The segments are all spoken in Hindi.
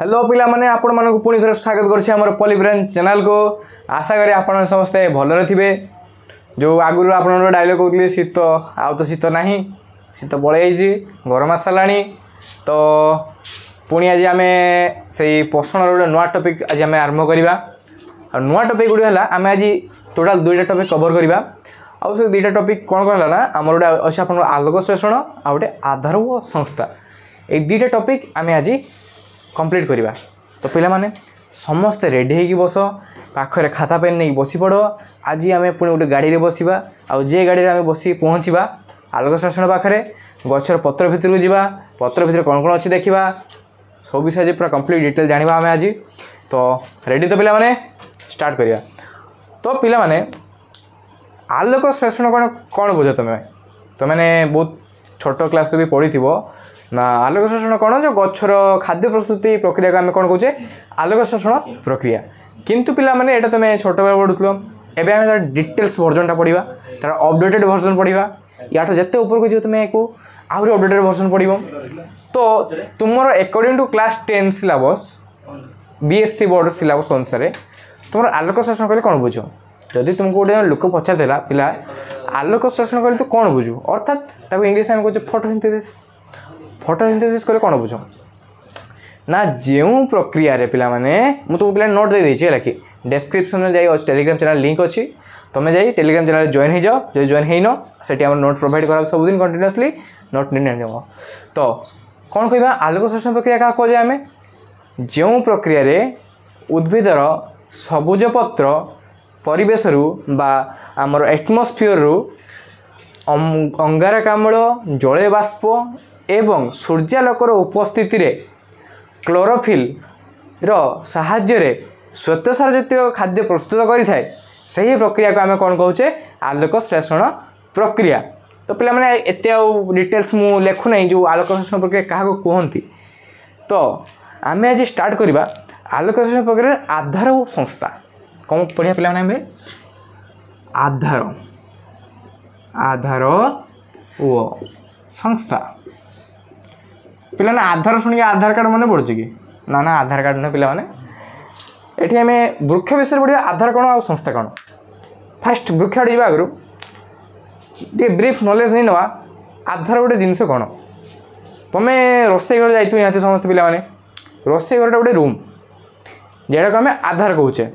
हेलो पिला माने आपण मानक पुणी थोड़ा स्वागत करछि हमर पॉलीब्रेन चैनल को। आशा करी आपण समस्ते भलरे थिबे। जो आगुरु आपण डायलॉग कहते शीत आउ तो शीत नाही, शीत पळै जी गरम आसलाणी। तो पुणी आज आम से पोषण गोटे नुआ टॉपिक आज आम आरंभ करवा। नुआ टॉपिक गुड़ी है आम आज टोटाल दुईटा टॉपिक कवर करवा। आउ से दुईटा टॉपिक कौन कौन है आम गोटे अच्छे आप आलोक श्लेषण आ गए आधार व संस्था, ये दुईटा टॉपिक आम आज कंप्लीट करवा। तो पिला माने समस्ते रेडी होगी बस, पाखरे खाता पेन नहीं बसी पड़। आज आम पुणी गोटे गाड़ी में बसवा, आउ जे गाड़ी में बस पहुँचवा आलोक श्लेषण पाखे गचर पत्र भितर को जावा, पत्र भितर कौन कौन अच्छी देखा सब विषय पूरा कंप्लीट डिटेल जाना आम आज। तो रेडी तो पिला माने स्टार्ट करवा। तो पिला माने आलोक श्लेषण कौन कौन बुझ तुमने बहुत छोट क्लास भी पढ़ी ना। आलोक श्लेषण कौन जो गचर खाद्य प्रस्तुति प्रक्रिया को आम कौन कहे आलोक श्लेषण प्रक्रिया। किंतु पिला माने एटा तुम छोट बेला पढ़ुल, एबे आम तार डिटेल्स वर्जनटा पढ़ा, तार अपडेटेड वर्जन पढ़ा। या जिते ऊपर को तुम एक आहरी अपडेटेड वर्जन पढ़। तो तुम according to class 10 syllabus BSc board syllabus अनुसार तुम आलोक श्लेषण कहले कौन बुझ। जदि तुमको गोटे लोक पचार पिला आलोक श्लेषण कहले तू कौन बुझु, अर्थात इंग्लीश में कहे फोटोसिंथेसिस। फोटोसिंथेसिस कहले कौन बुझ ना, जो प्रक्रिया रे पिला माने मु तो पिला नोट दे देछि कि डिस्क्रिप्शन में जाई टेलीग्राम चैनल लिंक अच्छी, तुम्हें जाई टेलीग्राम चैनल जॉइन हो जाओ। जो जॉइन हो सेठी हम नोट प्रोवाइड करा सब दिन कंटिन्यूअसली नोट नहीं। तो कौन कहबा आलोक श्लेषण प्रक्रिया क्या कहे आम जो प्रक्रिया रे उद्भिदर सबुज पत्र परिवेश बा आमर एटमोस्फियर रु अंगारकाम्ल जल बाष्प एवं सूर्यालोकर उपस्थिति रे क्लोरोफिल रो साहाय्य रे श्वेतसार जातीय खाद्य प्रस्तुत करि थाए। सही प्रक्रिया को आम कौन कहे आलोक श्लेषण प्रक्रिया। तो पिला माने एते डिटेल्स मु लेखु नहीं जो आलोक श्लेषण प्रक्रिया क्या कहती। तो आम आज स्टार्ट करवा आलोक श्लेषण प्रक्रिया आधार और संस्था। कौन पढ़िया पिला माने आधार आधार ओ संस्था। पिला ना आधार शुणी आधार कार्ड मन पड़े कि ना ना आधार कार्ड नुह पिला माने एठी आम वृक्ष विषय पढ़ा आधार कौन आ संस्था कौन। फास्ट वृक्ष आड़े जा आगु टे ब्रीफ नॉलेज नहीं नवा आधार गोटे जिनस कौन। तुम्हें रोसे घर जाइए निहती समस्त पिला माने रोसे घर गोटे रूम जेटा को आम आधार कहचे।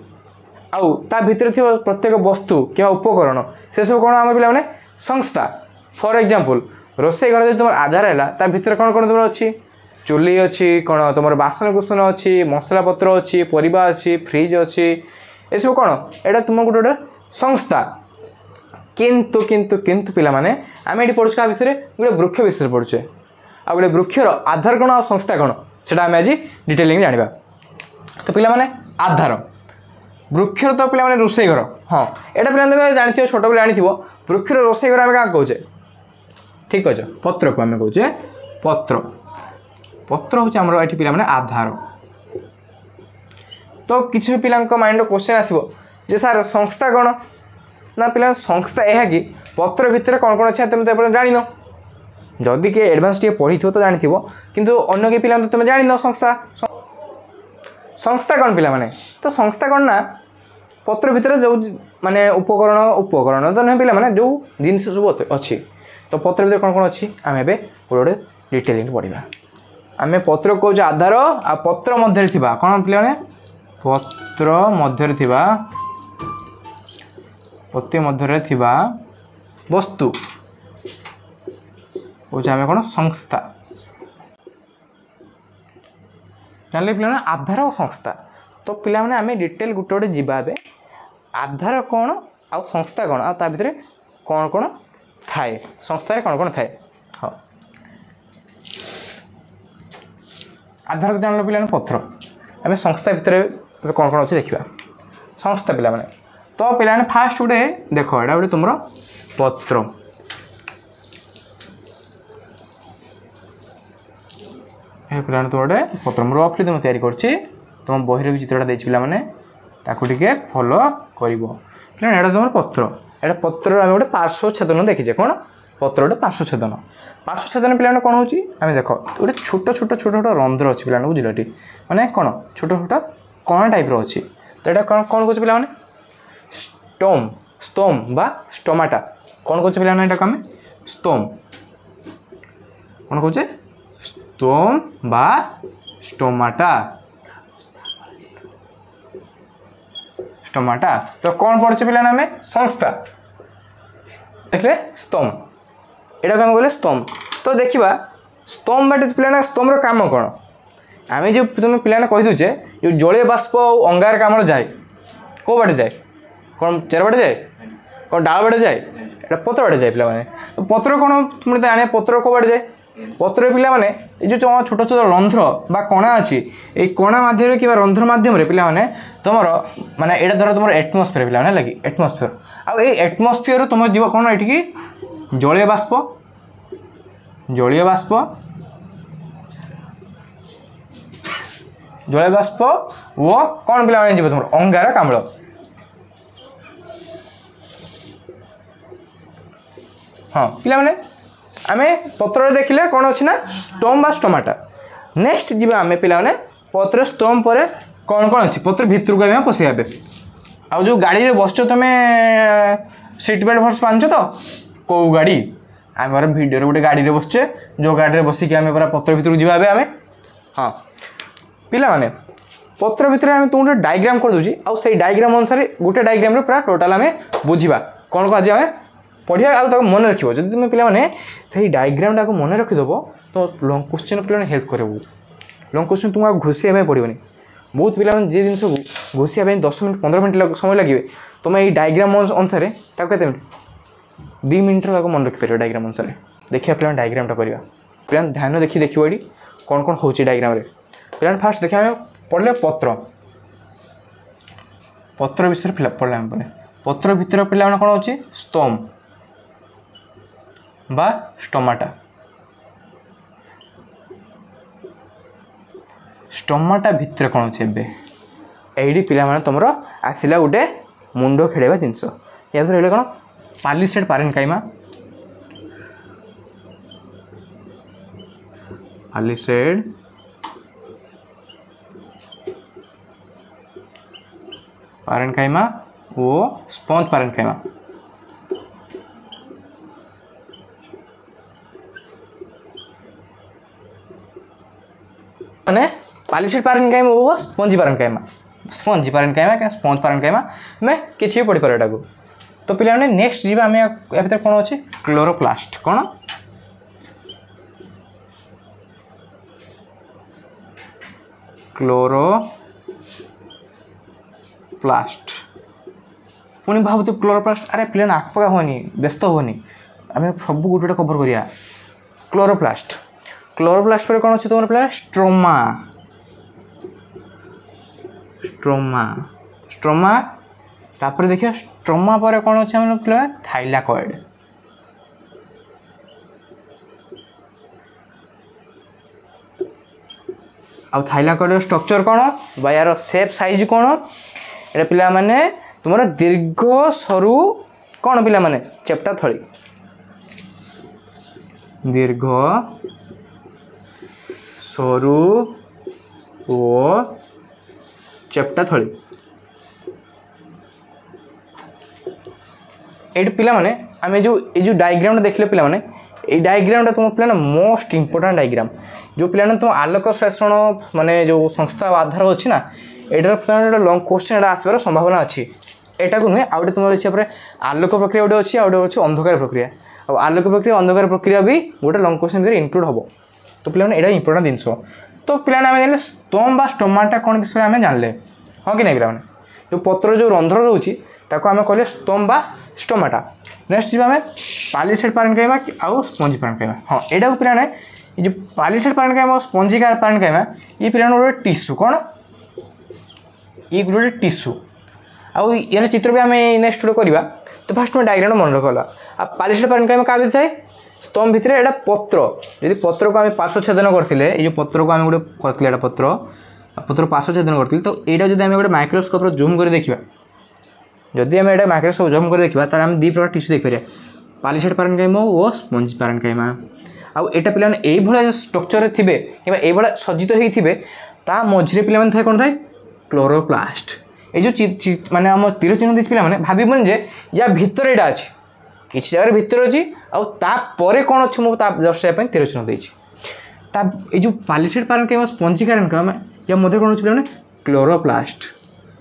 आउ ता भितर थी प्रत्येक वस्तु कि उपकरण से सब कौन आम पिला माने संस्था। फॉर एग्जांपल रोसे घर जो तुम आधार है ता भितर कौन कौन तुम अच्छी चुली अच्छी, कौन तुम बासनकुसन अच्छी, मसला पत्र अच्छी, परिबा अच्छी, फ्रिज अच्छी, ये सब कौन एटा तुम गोटे गोटे संस्था। किंतु किंतु किंतु पिला माने आम ये पढ़ुँ क्या विषय गोटे वृक्ष विषय पढ़ुचे। आ गोटे वृक्षर आधार कौन आ संस्था कौन से आम आज डिटेलिंग जाना। तो पिला माने आधार वृक्षर तो पिला माने रोसई घर। हाँ एटा पिला तुम जानथिबो छोट पिला जानिथिबो वृक्षर रोसई घर आम क्या कहचे ठीक अच्छे पत्र को आम कहचे पत्र। पत्र हूँ आमर ये पिला माने आधार। तो किसी पिला माइंड क्वेश्चन आसो जे सार संस्था कौन ना पिला संस्था यह कि पत्र भितर कौन कौन अच्छे तुम तो जान। जदि किए एडभांस टे पढ़ी तो जानी किंतु अन्य के पिला तुम जान संस्था। संस्था कौन पिला माने तो संस्था कौन ना पत्र भितर जो माने उपकरण उपकरण तो नहीं पिला माने जो जिनस सब अच्छी। तो पत्र भितर कौन कौन अच्छी आम एबे गोटे डिटेलिंग पढ़ा। आम पत्र कौच आधार आ पत्र मध्य थिबा कौन पिला माने पत्र मध्य थिबा पत्र मध्य थिबा वस्तु कौच आम कौन संस्था। जानले पिला आधार और संस्था। तो पिला माने आम डिटेल गोटे गोटे जीवा आधार कौन आ संस्था कौन आ भितर कौन कौन थाए संस्था कौन कौन थाए। हाँ आधार को जान पिला पत्र आम संस्था भितर कौन कौन अच्छे देखा संस्था पिला माने। तो पिला फास्ट गोटे देख एटा गोटे तुम पत्र पिला तो गोटे पत्र रफली तुम तैयारी करछि तुम बही भी चित्रटा देछि पिला माने ताकू टिके फॉलो करिवो। पिला एटा तुम पत्र एटा पत्र आम गोटे पार्श्व छेदन देखीचे कौन पत्र गोटे पार्श्वछेदन पे कौन होची आम देख गोटे छोट छोट छोट छोट रंध्र अच्छी पे बुझल टी माने कौन छोट छोट कण टाइप अच्छी तो यहाँ कौन कौन कौन पे स्टोम स्तोम बा स्टोमाटा कौन कौन पे यहाँ आम स्तोम कौन कहे स्तोम बा स्टोमाटा स्टोमाटा तो कौन पढ़े पे आम संस्था देखले स्तोम यहाँ आम कहले स्तोम तो देखा स्तोम बाटे पे स्तोम काम कौन आम जो तुम पे कहीदे जो जलीय बाष्प अंगार काम जाए कौ बाटे जाए कौन चेर बाटे जाए कौन डाल बाटे जाए यहाँ पत्र बाटे जाए पे तो पत्र कौन तुम आने पत्र कौ बाटे जाए पत्र पे जो छोट छोट रंध्र बा कणा अच्छी ये कणा मध्यम कि रंध्र मध्यम पे तुम माने यहाँ धर तुम एटमोस्फियर पे लगे एटमोस्फियर आउ ये एटमोस्फियर तुम जीव कौन ये जलीय बाष्प जलीय बाष्प वो कौन पे जीव तुम अंगार काम्ल हाँ पे आम पत्र देखले कौन अच्छी ना स्टोम बा स्टोमाटा नेक्स्ट जी आम पे पत्र स्टोम पर कौन कौन अच्छी पत्र भितर को आम पशे आउ जो गाड़ी में बस तुम सीट बेल्ट भर्स बांध तो कौ गाड़ी आम भिडियो गोटे गाड़ी में बसचे जो गाड़ी में बसिक आम पूरा पत्र भितर को आम हाँ पे पत्र भितर आम तुम गोटे डायग्राम कर दूसरी आउ से डायग्राम अनुसार गोटे डायग्राम पूरा टोटाल आम बुझा कौन कौन आज आम पढ़िया आउ मन रखिए जब तुम पे से डायग्राम टाक मन रखिदेव तो लंग क्वेश्चन पे हेल्प करे बहुत लंग क्वेश्चन तुमको घोषिया पड़ोनी बहुत पिला जे जिन को घोषिया 10 मिनट 15 मिनट समय लगे तुम ये डायग्राम अनुसार के मिनट 2 मिनट मन रखिपर डायग्राम अनुसार देखिए पे डायग्रामटा करवा पे ध्यान देखी देखिए ये कौन कौन हो डायग्राम पे फास्ट देखिए पढ़ले पत्र पत्र विषय पढ़ले पे पत्र भितर पे कौन अच्छी स्तोम बा स्टोमाटा स्टोमाटा भितर कौन अच्छे ये पे तुम आसला गोटे मुंड खेड़ा जिनस या रहा कौन पालिसेड पारेन्काइमा पालिसेड पारेन्काइमा वो स्पंज पारेन्काइमा माने पालिसेड पारेन्काइमा वो स्पंजी पारेन्काइमा मैं किसी भी पढ़ी पारे एटा को तो पे नेक्स्ट जीवा आम या भीतर कौन अच्छे क्लोरोप्लास्ट कौन क्लोरोप्लास्ट पुणी भावतु क्लोरोप्लास्ट अरे पे आकपका होनी व्यस्त होनी आम सब गोटे कवर करिया क्लोरोप्लास्ट पर कौन अच्छे तुम पे स्ट्रोमा स्ट्रोमा स्ट्रोमा तापर देखिए स्ट्रोमा पर कौन अच्छे हम पे थाइलाकॉइड आ थाइलाकॉइड स्ट्रक्चर कौन बा यार शेप साइज कौन ये पिला माने तुम दीर्घ सरु कौन पिला माने चेप्टा थली दीर्घ सरु ओ चेप्टा थली ये पिला माने आमे जो डायग्राम देखले पिला माने ये डायग्राम तुम पे मोस्ट इंपोर्टेंट डायग्राम जो पे तुम आलोक श्लेषण माने जो संस्था आधार अच्छी ना यहाँ लंग क्वेश्चन आसबार संभावना अच्छी एटा को नुहे आउ गए तुम अच्छे आलोक प्रक्रिया गोटे अच्छी आउ गए अच्छे अंधकार प्रक्रिया और आलोक प्रक्रिया अंधकार प्रक्रिया भी गोटे लंग क्वेश्चन भर इंक्लूड हम तो पे यहाँ इंपोर्टेंट जिनस तो पे जान स्तोम बा स्टोमाटा कौन विषय आम जानले हाँ कि नहीं पे जो पत्र जो रंध्र रोचे आम कहले स्तोम बा स्टोमाटा नेक्स्ट जी आम पालिसेड पारेन्काइमा आउ स्पंजी पारेन्काइमा हाँ यहाँ को पे ये जो पालिसेड पारेन्काइमा और स्पंजी पारेन्काइमा ये पे गोटे टिश्यू कौन ये गोटे टिश्यू आउ यार चित्र भी आम नेक्स्ट गोटे करवा तो फास्ट मैं डायग्राम मन रखला आ पालिसेड पारेन्काइमा क्या भी थाए स्तंभ भितर एटा पत्र यदि पत्र को आम पार्श्वछेदन करते ये पत्र को आम गोटे करते पत्र पत्र पार्श्वछेदन करते तो यहाँ जब आम गोटे माइक्रोस्कोप जूम कर देखा जदि आम यहाँ माइक्रोस्कोप जूम कर देखा आम 2 प्रकार टिश्यू देखिए पालिसेड पारेन्काइमा और स्पंज पारेन्काइमा आउ एटा पिला माने एई भला स्ट्रक्चर रे थिबे किबा एई भला सज्जित होई थिबे ता मझरे पिला माने थाय कोन थाय क्लोरोप्लास्ट ए जो माने हम तीर चिन्ह दिस पिला माने भाबिबन जे या भितर एटा अछि किछि जगह भितर अछि आउ ता परे कोन अछि मो ता दर्शाय पय तीर चिन्ह देछि ता ए जो पालिसेड पारेन्काइमा स्पंज पारेन्काइमा या मधे कोन अछि पिला माने क्लोरोप्लास्ट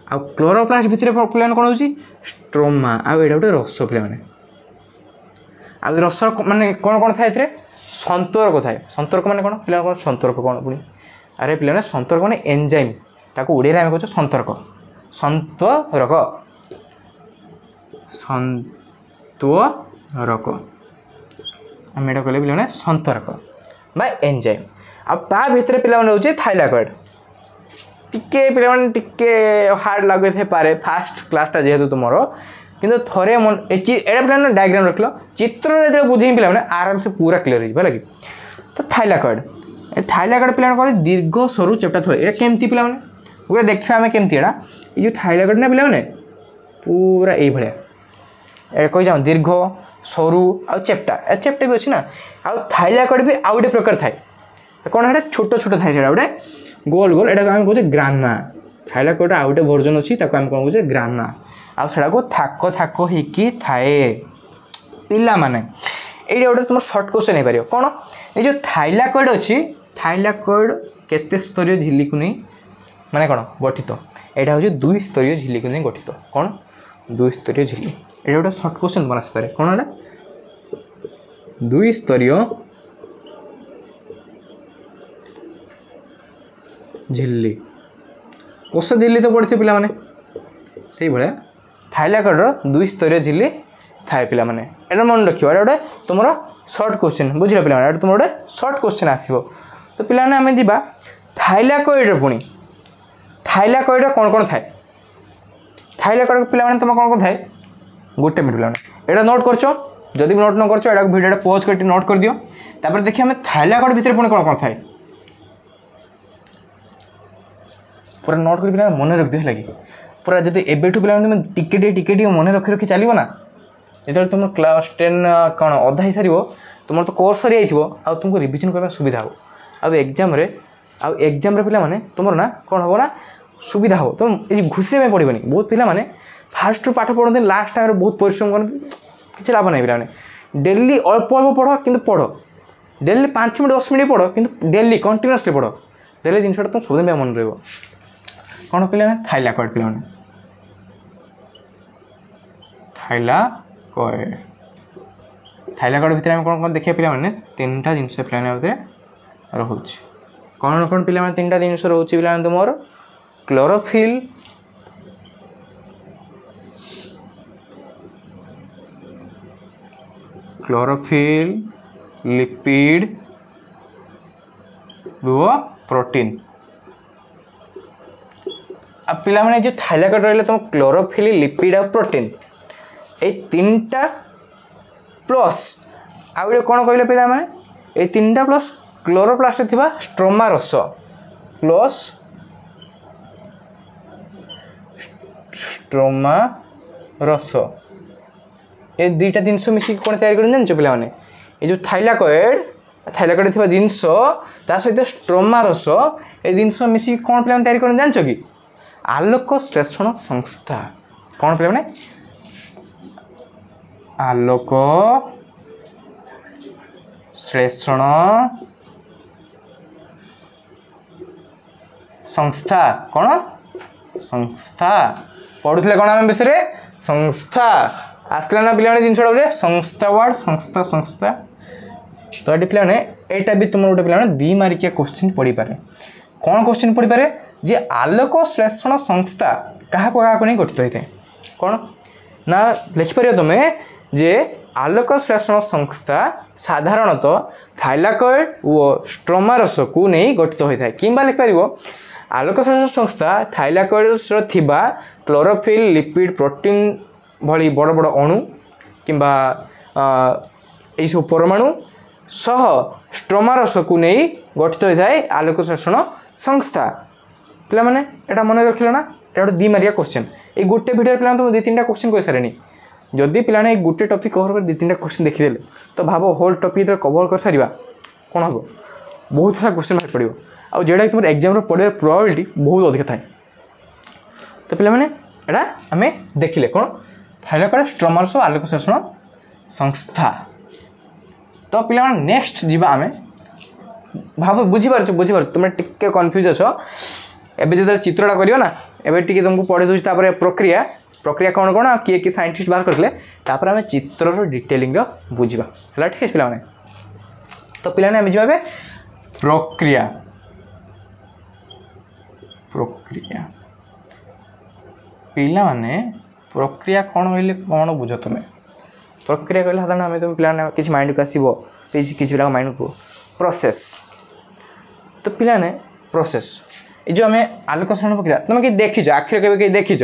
आ क्लोरोप्लास्ट भितर पिला माने कोन होछि स्ट्रोमा आ एटा गोटे रस पिला माने आ रस माने कोन कोन थाय एथरे संतर्क थाए संतर्क माने कोन पिला कोन संतर्क कोन पुनी अरे पिला माने संतर्क माने एंजाइम ताको उड़े रे हम कहछ संतर्क संतरक संतरक हम एटा कहले पिला माने संतरक बा एंजाइम अब ता भीतर पिला माने होचे थाइलाकॉइड टिके पिला माने टिके हार्ड लागे थे पारे फास्ट क्लास ता जेहेतु तुमरो किंतु थरे मन एटा पिला माने डायग्राम रखलो चित्र रे जे बुझी पिला माने आराम से पूरा क्लियर हो भला कि तो थाइलाकॉइड पिला माने कहले दीर्घ सरू चेप्टा थळे एटा केमती पिला माने गुरे देखिबा हमें केमती एटा ए जो थाइलाकॉइड ना पिला माने पूरा एई भलिया ए कहि जाऊ दीर्घ सरू आ चेप्टा भी अछि ना आ थाइलाकॉइड भी आउडे प्रकार थाय तो कोन हेटा छोटो छोटो थाय एटा उडे गोल गोल एटा हम कहू ग्राना थाइलाकॉइड आउडे वर्जन अछि ताको हम कहू ग्राना आ सेडा को थाको थाको हेकी थाए पिला माने एटा गोटे तुम शॉर्ट क्वेश्चन हे पारियो कोन ए जो थाइलाकॉइड अछि थाइलाकॉइड केते स्तरीय झिल्ली को नै माने कोन गठित एटा होछि दुई स्तरीय झिल्ली को नै गठित कोन दुई स्तरीय झिल्ली एटा गोटे शॉर्ट क्वेश्चन बनास पारे कोन एटा दुई स्तरीय झिल्ली कोष झिल्ली तो पड़थे पिला माने सेही भले थाइलाकॉइड रो दुई स्तरीय झिल्ली थाए पिला माने एटा मन रखियो एटा गोटे तुमरो शॉर्ट क्वेश्चन बुझिलो पिला माने एटा तुमरो गोटे शॉर्ट क्वेश्चन आसीबो तो पिला माने हमें जिबा थाइलाकॉइड रो पुनी थाइलाकॉइड रो कोन कोन थाए थाइलाकॉइड पिला माने तुम कोन कोन थाए गोटे मिनिट पिला माने एटा नोट करछो जदि भी नोट न करछो एटा वीडियो पॉज करके नोट कर दियो तापर देखि हमें थाइलाकॉइड भीतर पुनी कोन कोन थाए पूरा नोट कर पिला मन रख दियो लगी पूरा जदि एबेठु पिला तुम टिके मन रखी चलो ना जो तुम क्लास 10 कौन अधा ही सार तुम तो कोर्स सरी जाइए आ तुमको रिविजन करने सुविधा हो एग्जाम पिला माने तुम ना कौन हम ना सुविधा हो तुम ये घुसे में पड़ोनी बहुत पिला माने फास्ट पाठ पढ़ते लास्ट टाइम बहुत परिश्रम करते किसी लाभ नहीं पिला डेली अल्प अल्प पढ़ कि पढ़ डेली 5 मिनट 10 मिनट पढ़ कि डेली कंटिन्यूअसली पढ़ डेली जिनसा तुम सब मन रहा कौन पिला थाइलाकॉइड पिला थाइलाकॉइड भितर हम कौन कौन देखिए पिला माने तीनटा जिनस पिला भितर रोच कौन कौन पिला माने तीनटा जिनस रोच पिला तुमर क्लोरोफिल लिपिड व प्रोटीन अब पिला माने जो थाइलाकॉइड रहले तुम क्लोरोफिल लिपिड और प्रोटीन ए तीनटा प्लस आउे कौन कहले पिला माने ए तीनटा प्लस क्लोरोप्लास्ट थिबा स्ट्रोमा रस प्लस स्ट्रोमा रस ए दुईटा जिनस मिसिक कौन तैयारी कर जानछ पिला माने ए जो थाइलाकॉइड थिबा जिनस ता सहित स्ट्रोमा रस ए जिनस मिसिक कौन पिला तैयारी कर जानछ कि आलोक श्लेषण संस्था कौन पिला माने आलोक श्लेषण संस्था कौन संस्था पढ़ुले कौन आम विषय संस्था आसला ना पिला जिन संस्था वर्ड संस्था संस्था तो ये पिला यहाँ भी तुम गोटे पिला 2 मार्किया क्वेश्चन पढ़ी पारे कौन क्वेश्चन पढ़ी पारे जे आलोक श्लेषण संस्था क्या नहीं गठित होता है कौन ना लिखिपर तुम्हें जे आलोक श्लेषण संस्था साधारणतः थाइलाकॉइड और स्ट्रोमा रस को नहीं गठित होता है कि लिखिपर आलोक श्लेषण संस्था थाइलाकॉइड थिबा क्लोरोफिल लिपिड प्रोटीन भली बड़ बड़ अणु किंबा यही सब परमाणु सह स्ट्रोमा रस को नहीं गठित होता है आलोक श्लेषण संस्था पिला माने एटा मन रखिल ना एटा 2 मार्किया क्वेश्चन ए गोटे वीडियो पिला तुम 2-3टा क्वेश्चन कहि सारे जदि पे गोटे टॉपिक कवर कर 2-3टा क्वेश्चन देखीदे तो भाव होल टॉपिक कवर कर सारा कौन हम बहुत सारा क्वेश्चन बाहर पड़ो आ जोटा तुम एग्जाम पढ़ार प्रोबेबिलिटी बहुत अधिक थाए। तो पे एटा आम देखिले कौन फाइल कड़े स्ट्रमर्स आलोक शासन संस्था। तो पे नेक्स्ट जीवा आम भाव बुझीपार तुम टे कन्फ्यूज अस एवं जो चित्रटा कर ना एवं टी तुमको पढ़े दूसरी प्रक्रिया प्रक्रिया कौन कौन किए कि साइंटिस्ट बाहर करते आम चित्र डिटेलिंग बुझा है ठीक है पे। तो पे आम जा प्रक्रिया प्रक्रिया पिला माने प्रक्रिया कौन कहले कौन बुझ तुम प्रक्रिया कहले साधारण आम तुम पे किसी माइंड को आसो किसी पिला माइंड को प्रोसेस। तो पे प्रोसेस ये जो आम आलोकसरण प्रक्रिया तुम कि देखीच आखिर के देखीच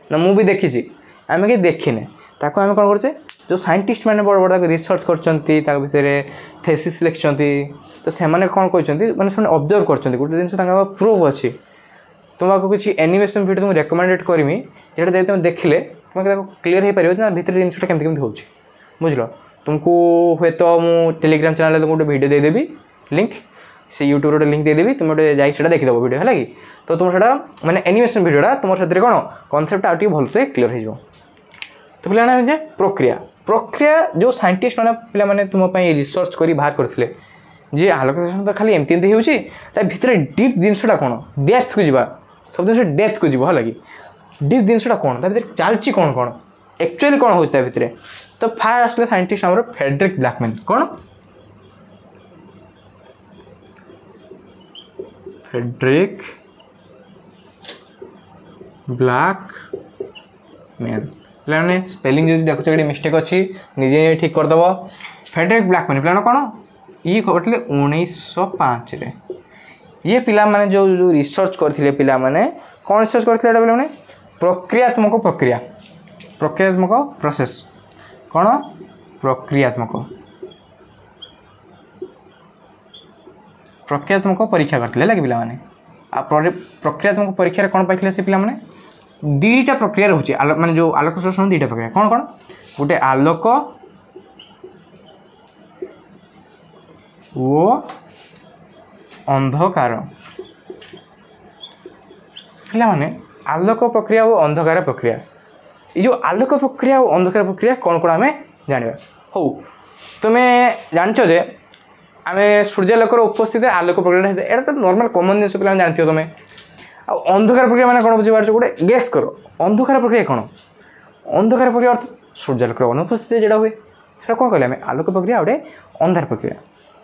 ना मु भी देखी आम कि देखने ताको आम कौन करचे जो साइंटिस्ट मैंने बड़ बड़ रिसर्च कर विषय थेसिस लिखिं तो से कौन कहते मैंने ऑब्जर्व कर गोटे जिन प्रूफ अच्छी तुमको किसी एनिमेशन वीडियो तुम रेकमेंडेड करमी जेटा देखते तुम देखिले तुम क्लीयर हो पार भीतर जिनसा केमती हो बुझल तुमको हे तो मुझे टेलीग्राम चैनल तुमको गोटे वीडियो देदेवी लिंक से यूट्यूब गोटे लिंक देदेवी तुम गोटे जा देखीद वीडियो है कि तो तुम से मैंने एनिमेशन वीडियोटा तुम से कौन कनसेप्ट आउ भलसे क्लीयर हो। तो पे प्रक्रिया प्रक्रिया जो साइंटिस्ट मैंने तुम रिसर्च कर बाहर करते जे आलोक तो खाली एमती होती भीतर डीप जिनसा कौन डेप्थ को जा सब जिन डेप्थ को जीव है कि डीप जिनसा कौन भर चलती कौन कौन एक्चुअली कौन हो भितर। तो फास्ट आसले साइंटिस्ट आम फ्रेडरिक ब्लैकमैन कौन फ्रेडरिक ब्लैकमैन पे स्पेलिंग जो देखुच मिस्टेक अच्छी निजे ठीक करदेव फ्रेडरिक ब्लैकमैन पे कौन ये करते 1905 ये पिला माने जो रिसर्च करथिले पिला माने कौन रिसर्च करथिले पिला माने प्रक्रियात्मक प्रक्रिया प्रक्रियात्मक प्रोसेस कौन प्रक्रियात्मक प्रक्रियात्मक परीक्षा करथिले लगे पिला माने आ प्रक्रियात्मक परीक्षा कौन पाइथिले से पिला माने दीटा प्रक्रिया रहउची माने जो आलोक शासन दीटा प्रक्रिया कौन कौन गोटे आलोक वो अंधकार पिला माने आलोक प्रक्रिया और अंधकार प्रक्रिया ये जो आलोक प्रक्रिया और अंधकार प्रक्रिया कौन कौन आम जाना हो तुम्हें जानच जे आम सूर्यालोकर उपस्थित आलोक प्रक्रिया यहाँ तो नॉर्मल कॉमन जिन पे जानते तुम्हें अंधकार प्रक्रिया मैंने कौन बुझीपार गोटे गेस कर अंधकार प्रक्रिया कौन अंधकार प्रक्रिया अर्थ सूर्यालोकर अनुपस्थित जोड़ा हुए से कौन कहले आलोक प्रक्रिया गोटे अंधार प्रक्रिया।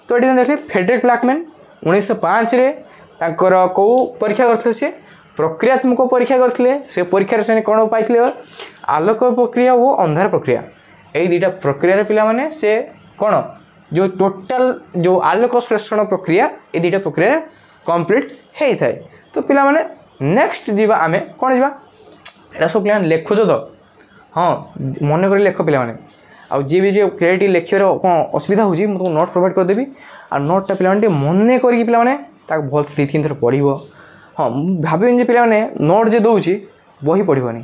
तो ये देखिए फ्रेडरिक ब्लैकमैन 1905 कौ परीक्षा करते सी प्रक्रियात्मक परीक्षा करते से परीक्षा से कौन पाई आलोक प्रक्रिया और अंधार प्रक्रिया यही दुईटा प्रक्रिया पिला माने से कौन जो टोटाल जो आलोक श्लेषण प्रक्रिया ये दुईटा प्रक्रिया कंप्लीट होता है। तो पिला माने नेक्स्ट जीवा आमे कौन जीवा एटा सब पिला लेखुच तो हाँ मन कर लेख पिला माने आ जी भी जो क्रिएटिव लेखियर कौन असुविधा होची मैं तुमको नोट प्रोवाइड करदेवी आ नोटा पे मन कर पे भल से 2-3 थर पढ़ हाँ भावे पे नोट जो दूसरी बही पढ़नी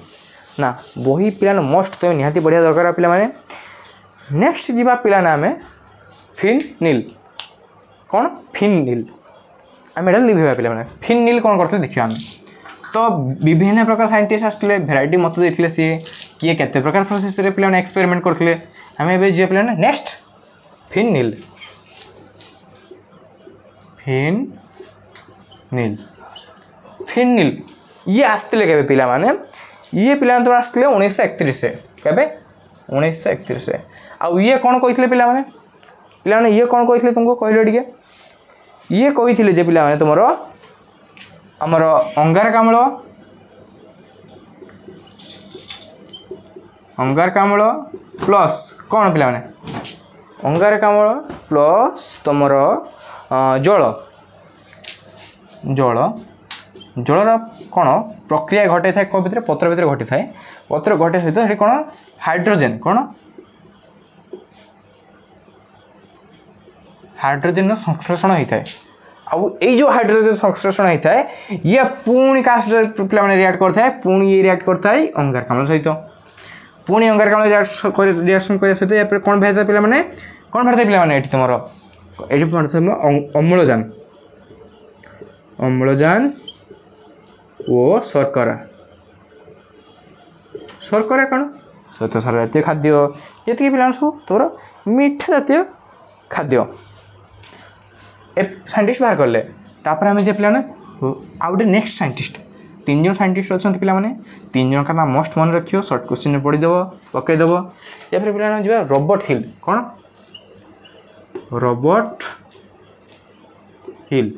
ना बही पे मस्ट तुम निहाती पढ़ा दरकार पे। नेक्स्ट जीवा पिला आम फिननिल कौन फिननिल आम एटा लिभेबा पे फिननिल कौन करते देखिए आम तो विभिन्न प्रकार साइंटिस्ट आसते भेराइटी मत देते सी किए केते प्रकार प्रोसेस रे पे एक्सपेरिमेंट करते आम ए जे पे नेक्स्ट फिननिल फिननिल फिननिल ये आसते के पिला माने ये पिला तो आसते 1931 से केबे 1931 से आ ये कौन कहते पिला माने ये कौन कहते तुमको कहले टिके ये कहते जे पिला माने तुमरो आमर अंगारकाम्ल प्लस कौन पिला माने अंगारकाम्ल प्लस तुमर जल जल जलर कौन प्रक्रिया घटे था कौ भितर पत्र भितर घटी थाए पत्र घटे सहित कौन हाइड्रोजेन कौन हाइड्रोजेन संश्लेषण होता है आउ ये जो हाइड्रोजेन संश्लेषण होता है ये पुणी क्या पे रिएक्ट करता है पुणी ये रिएक्ट करता है अंगारकाम्ल सहित पुणी अंगारकाम्ल रिएक्शन करने सहित या कौन बाहर पे मैंने कौन बाहर पे ये तुम ये अम्लजान अम्लजान ओ शर्करा शर्करा कौन श्वेत सार जातीय खाद्य ये पे सब तुम मीठा जातीय खाद्य ए साइंटिस्ट बाहर कले तापर आम जे पे आउ गए नेक्स्ट साइंटिस्ट 3 जन साइंटिस्ट अच्छा पे 3 जन का नाम मस्ट मन रखियो सर्ट क्वेश्चन पढ़ीदेव पकईदेव या फिर पे जा रॉबर्ट हिल कौन रॉबर्ट हिल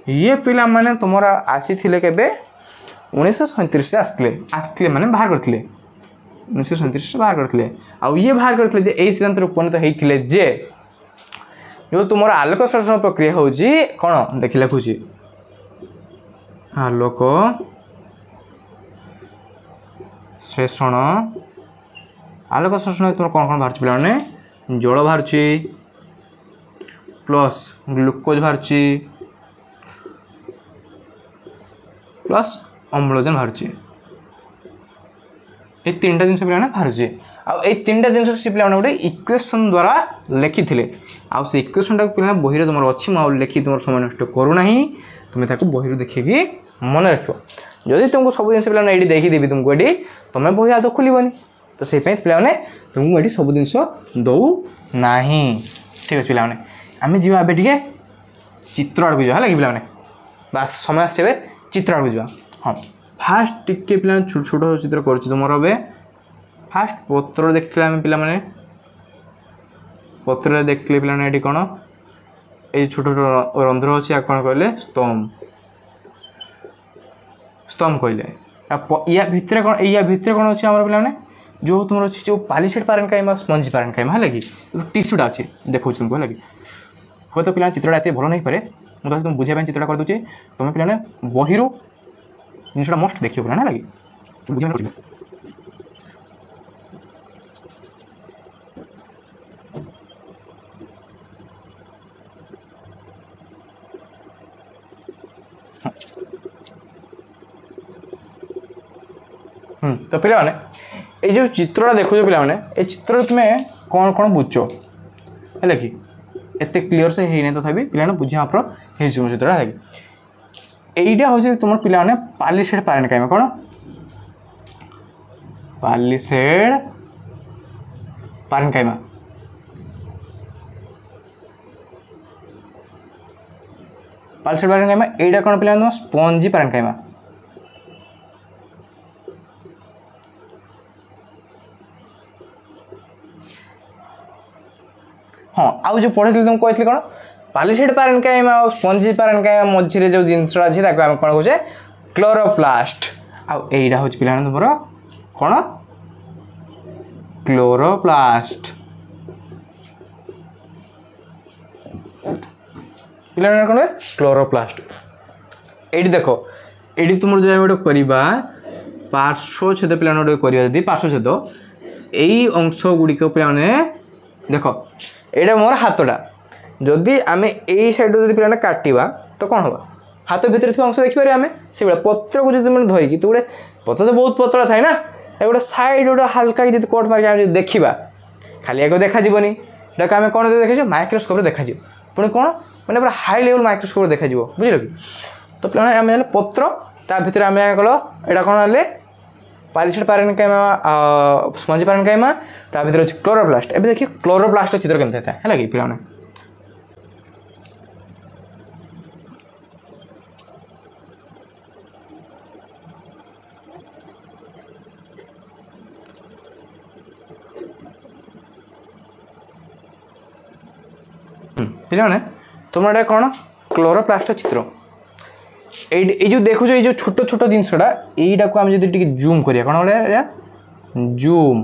ये पिला माने तुमरा आसी थिले केबे 1937 आसते माने बाहर करथिले 1937 बाहर करथिले आ ये बाहर करथिले जे एई सिद्धांत उपनीत हेइथिले जे जो तुमरा आलोक संश्लेषण प्रक्रिया होउची कोन देखि लिखुची आलोक श्लेषण आलोक संश्लेषण तुम कौन कौन बाहर पिला माने जल बाहर प्लस ग्लूकोज बाहर प्लस अम्लजान बाहर ये 3टा जिन पे बाहर आउ 3टा जिन से पे गोटे इक्वेशन द्वारा लिखी थे आउ से इक्वेशन टाक पे बही तुम अच्छी मुझे लिखी तुम समय नष्ट करूना तुम्हें बही देखिए मन रख जदि तुमको सब जिन पे ये देखीदेवी तुमको ये तुम्हें बही आद खोलनी तो से पे तुमको ये सब जिन दौ ना ठीक अच्छे पे आम जा टे चित्र आड़ को जा है पे बास समय आसे चित्र आड़ को जा हाँ फास्ट टिके पे छोट छोट चित्र कर तुम फास्ट पत्र देखते आम पे पत्र देखते पे ये कौन ये छोट छोट रंध्र अच्छे या कौन कहले स्तंभ स्तंभ कहले या भितर कौन या भितर कौन अच्छे आम पे जो तुम अच्छी जो पालिसेड पारेन्काइमा स्पंजी पारेन्काइमा है कि टिश्यूटा अच्छे देखो तुमको है कि हम तो पे चित्रटा एत भल नहीं पारे मुझे तुम बुझाई चित्रटा कर दूचे तुम पे बही जिनसा मस्ट देखिए पे है कि बुझे तो पे ये जो चित्रटा देखो पे चित्र तुम्हें कौन कौन बुझ है कि एत क्लीयर से है तथापि पे बुझे मात्र हो चित्रटा है यहीटा हूँ तुम पे पालिसेड पारेन्काइमा कौन पालिसेड पारेन्काइमा पालिसेड पारेन्काइमा एटा कौन पे स्पंजी पारेन्काइमा हाँ आउ जो पढ़ी तुमको कहती कौन पालिसेड पारेन्काइमा और स्पंजी पारेन्काइमा मझे जो जिनसा अच्छी कौन कहे क्लोरोप्लास्ट आउ एटा हूँ पे तुम कौन क्लोरोप्लास्ट पे कौन क्लोरोप्लास्ट ये देख ये तुम जो गोटे करवा पार्श्वछेद पे गोटे कर पार्श्वछेद यही अंश गुड़िक पे देख ये मोर हाथटा जदि आम यही सैड पे काटा तो कौन हम हाथ भितर थी अंश देखिपारे आम से पत्र को तुम धरिकी तो गोटे पत्र तो बहुत पतला थाए ना गोटे सैड गोटे हल्का जी कट मार्क देखा खाली आगे देखाजी आम कौन देखा माइक्रोस्कोप देखा पुणी कौन मैंने पूरा हाई लेवल माइक्रोस्कोप देखा बुझल कि तो पे आम पत्र ता भर आम कल यहाँ कौन है पालिसेड पारेन्काइमा स्पंजी पारेन्काइमा ता भर अच्छे क्लोरोप्लास्ट एवं देखिए क्लोरोप्लास्ट चित्र केमती था है कि पे पे तुम ये कौन क्लोरोप्लास्ट चित्र ये जो देखो ये जो छोट छोट जिनसा यहीटा को आम जो जूम करिया कौन गोटे जूम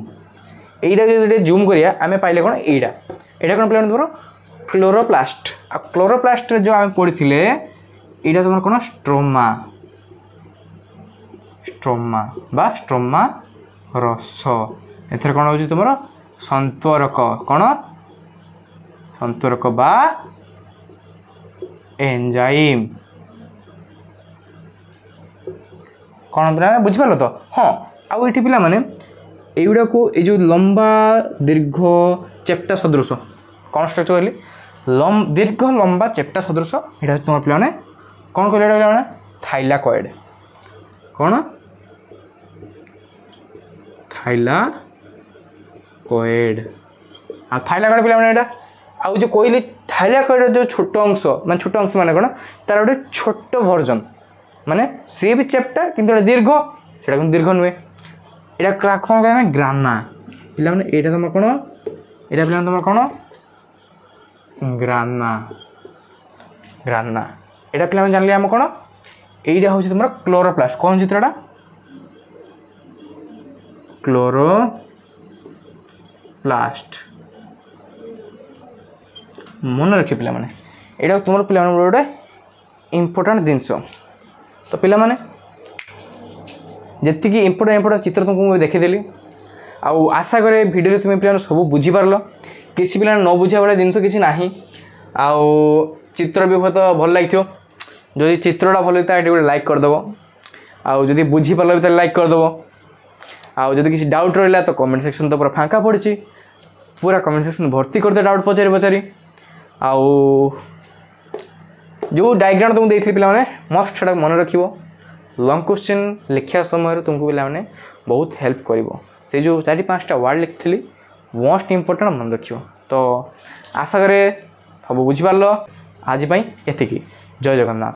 यहीटा जो जूम करिया आम पाइले कौन यहाँ कौन पे तुम क्लोरोप्लास्ट आ क्लोरोप्लास्ट जो आम पढ़ी यहाँ तुम कौन स्ट्रोमा स्ट्रोमा बा स्ट्रोमा रस एथर कौन हो तुम संतरक कौन संतरक बा एंजाइम कौन बुझिपार तो हाँ आउ ये पे এইগুଡ଼ା को ये जो लंबा दीर्घ चेप्टा सदृश कौन स्ट्रक्चर कहली दीर्घ लंबा चेप्टा सदृश यहाँ तुम पे कौन कहले पे थाइलाकॉइड कौन थाइलाकॉइड आ थाइलाकॉइड पे आउ जो कहली थाइलाकॉइड जो छोट अंश माने कौन तार गोटे छोट वर्जन माने सी भी चेप्टा किंतु दीर्घ से दीर्घ नुहे यहाँ कौन कह ग्राना पे यहाँ तुम कौन यहाँ पे तुम कौन ग्राना ग्राना यहाँ पे जान आम कौन यहीटा हूँ तुम क्लोरोप्लास्ट कौन चित्रटा क्लोरोप्लास्ट मन रखिए पे यहाँ तुम पे गोटे इम्पोर्टाट जिनस तो पे जी इंपोर्टाट चित्र तुमको देखीदेली आउ आशा करे भिडियो तुम पे सब बुझीपार किसी पे न बुझा भाई जिनस किसी ना आउ चित्र भी बहुत भल लगे जो चित्रटा भल होता है गोटे लाइक करदेव आउ जदि बुझीपार भी लाइक करदेव आउ जदि किसी डाउट रहा तो कमेंट सेक्शन तो पूरा फाँका पड़ी पूरा कमेंट सेक्शन भर्ती करदे डाउट पचारि पचारि आउ जो डायग्राम तुमको देती पे मस्ट से मन रख लॉन्ग क्वेश्चन लिखा समय तुमको पे बहुत हेल्प कर से जो 4-5टा वर्ड लिखी मोस्ट इम्पोर्टेंट मन रख तो आशा करे सब बुझीपार आज एतिकी जय जगन्नाथ।